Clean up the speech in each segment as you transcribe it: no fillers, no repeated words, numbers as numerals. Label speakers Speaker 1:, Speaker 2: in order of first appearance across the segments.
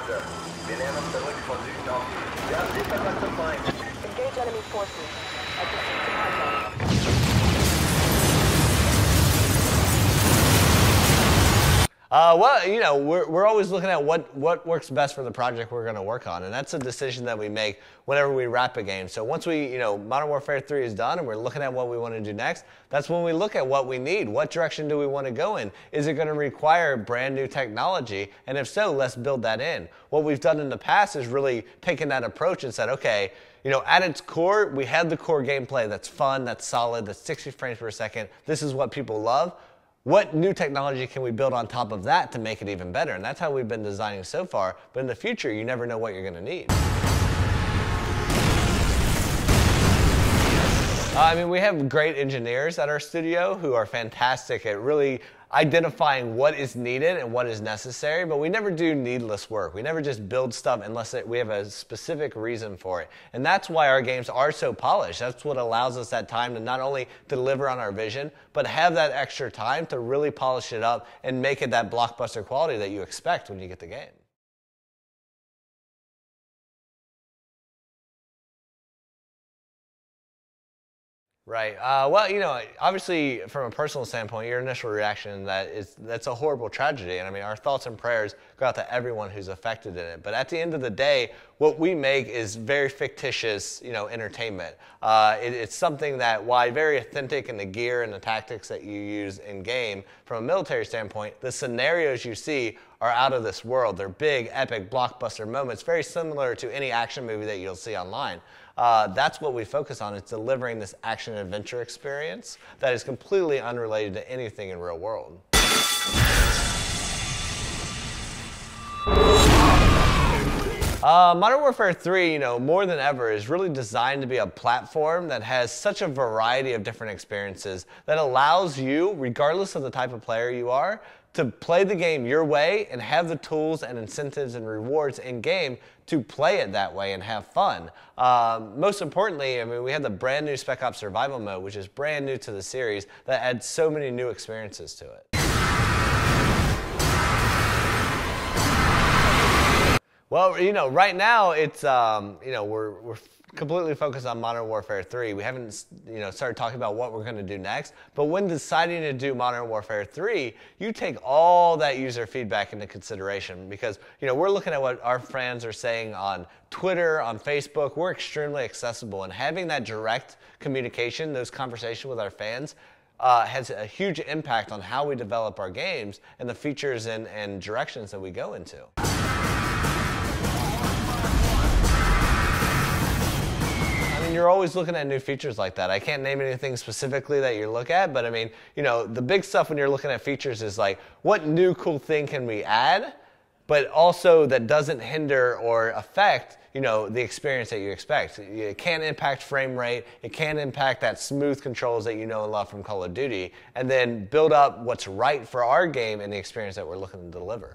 Speaker 1: Roger. Wir nähern uns zurück von Süden auf. Wir haben Sichtkontakt zum Feind.
Speaker 2: Engage enemy forces. I proceed to contact.
Speaker 3: Well, you know, we're always looking at what works best for the project we're going to work on, and that's a decision that we make whenever we wrap a game. So once we, you know, Modern Warfare 3 is done and we're looking at what we want to do next, that's when we look at what we need. What direction do we want to go in? Is it going to require brand new technology? And if so, let's build that in. What we've done in the past is really taken that approach and said, okay, you know, at its core, we have the core gameplay that's fun, that's solid, that's 60 frames per second. This is what people love. What new technology can we build on top of that to make it even better? And that's how we've been designing so far. But in the future, you never know what you're going to need. I mean, we have great engineers at our studio who are fantastic at really identifying what is needed and what is necessary, but we never do needless work. We never just build stuff unless we have a specific reason for it. And that's why our games are so polished. That's what allows us that time to not only deliver on our vision, but have that extra time to really polish it up and make it that blockbuster quality that you expect when you get the game. Right. Well, you know, obviously, from a personal standpoint, your initial reaction that's a horrible tragedy. And I mean, our thoughts and prayers go out to everyone who's affected in it. But at the end of the day, what we make is very fictitious, you know, entertainment. It's something that, while very authentic in the gear and the tactics that you use in game, from a military standpoint, the scenarios you see are out of this world. They're big, epic, blockbuster moments, very similar to any action movie that you'll see online. That's what we focus on, is delivering this action-adventure experience that is completely unrelated to anything in real world. Modern Warfare 3, you know, more than ever, is really designed to be a platform that has such a variety of different experiences that allows you, regardless of the type of player you are, to play the game your way and have the tools and incentives and rewards in game to play it that way and have fun. Most importantly, I mean, we have the brand new Spec Ops Survival Mode, which is brand new to the series, that adds so many new experiences to it. Well, you know, right now it's, you know, we're completely focused on Modern Warfare 3. We haven't, you know, started talking about what we're going to do next. But when deciding to do Modern Warfare 3, you take all that user feedback into consideration, because, you know, we're looking at what our fans are saying on Twitter, on Facebook. We're extremely accessible, and having that direct communication, those conversations with our fans, has a huge impact on how we develop our games and the features and directions that we go into. You're always looking at new features like that. I can't name anything specifically that you look at, but I mean, you know, the big stuff when you're looking at features is like, what new cool thing can we add, but also that doesn't hinder or affect, you know, the experience that you expect. It can't impact frame rate. It can't impact that smooth controls that you know and love from Call of Duty, and then build up what's right for our game and the experience that we're looking to deliver.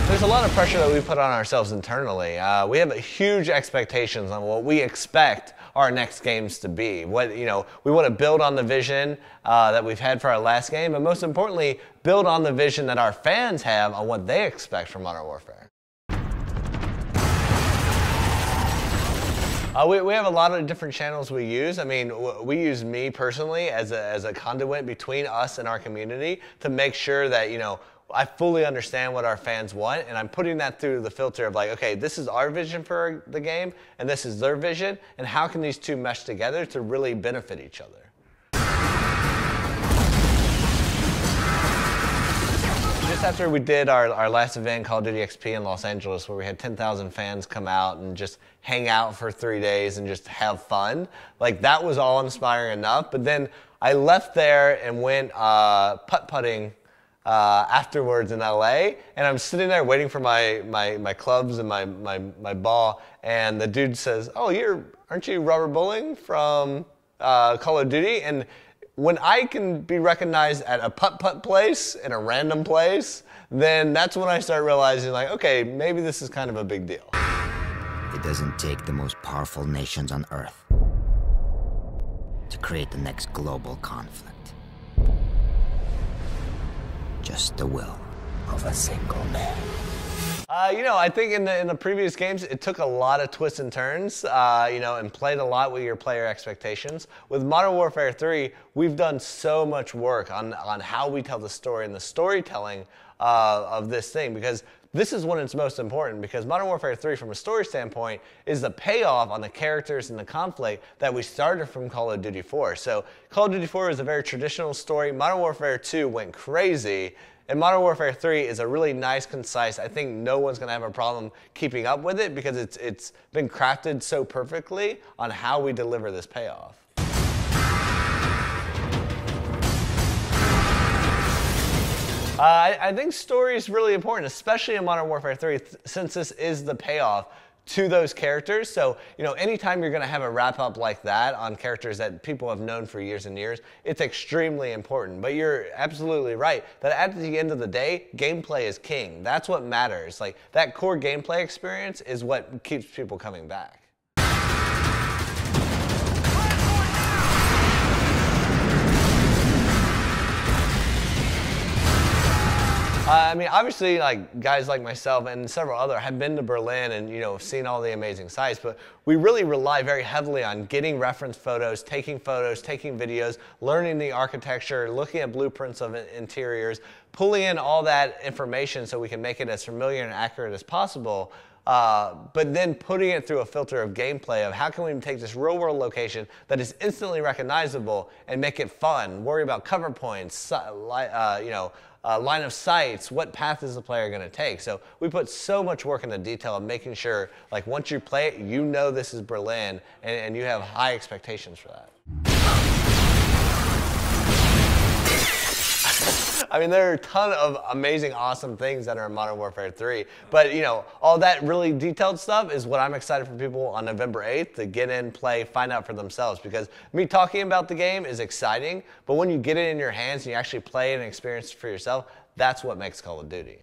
Speaker 3: There's a lot of pressure that we put on ourselves internally. We have huge expectations on what we expect our next games to be. What, you know, we want to build on the vision that we've had for our last game, but most importantly, build on the vision that our fans have on what they expect from Modern Warfare. We have a lot of different channels we use. I mean, we use me personally as a conduit between us and our community to make sure that, you know, I fully understand what our fans want, and I'm putting that through the filter of like, okay, this is our vision for the game, and this is their vision, and how can these two mesh together to really benefit each other? Just after we did our last event, Call of Duty XP in Los Angeles, where we had 10,000 fans come out and just hang out for 3 days and just have fun, like that was all inspiring enough. But then I left there and went putt-putting afterwards in LA, and I'm sitting there waiting for my clubs and my ball, and the dude says, "Oh, aren't you Robert Bowling from Call of Duty?" And when I can be recognized at a putt-putt place in a random place, then that's when I start realizing, like, okay, maybe this is kind of a big deal.
Speaker 4: It doesn't take the most powerful nations on Earth to create the next global conflict. just the will of a single man.
Speaker 3: I think in the previous games, it took a lot of twists and turns, and played a lot with your player expectations. With Modern Warfare 3, we've done so much work on how we tell the story and the storytelling of this thing, because this is when it's most important, because Modern Warfare 3, from a story standpoint, is the payoff on the characters and the conflict that we started from Call of Duty 4. So Call of Duty 4 is a very traditional story. Modern Warfare 2 went crazy. And Modern Warfare 3 is a really nice, concise, I think no one's going to have a problem keeping up with it, because it's been crafted so perfectly on how we deliver this payoff. I think story is really important, especially in Modern Warfare 3, since this is the payoff to those characters. So, anytime you're going to have a wrap-up like that on characters that people have known for years and years, it's extremely important. But you're absolutely right that at the end of the day, gameplay is king. That's what matters. Like, that core gameplay experience is what keeps people coming back. Obviously, guys like myself and several others have been to Berlin and, seen all the amazing sights, but we really rely very heavily on getting reference photos, taking videos, learning the architecture, looking at blueprints of interiors, pulling in all that information so we can make it as familiar and accurate as possible. But then putting it through a filter of gameplay of how can we take this real world location that is instantly recognizable and make it fun, worry about cover points, line of sights, what path is the player going to take. So we put so much work into detail of making sure, once you play it, this is Berlin, and you have high expectations for that. There are a ton of amazing, awesome things that are in Modern Warfare 3, but all that really detailed stuff is what I'm excited for people on November 8th to get in, play, find out for themselves, because me talking about the game is exciting, but when you get it in your hands and you actually play it and experience it for yourself, that's what makes Call of Duty.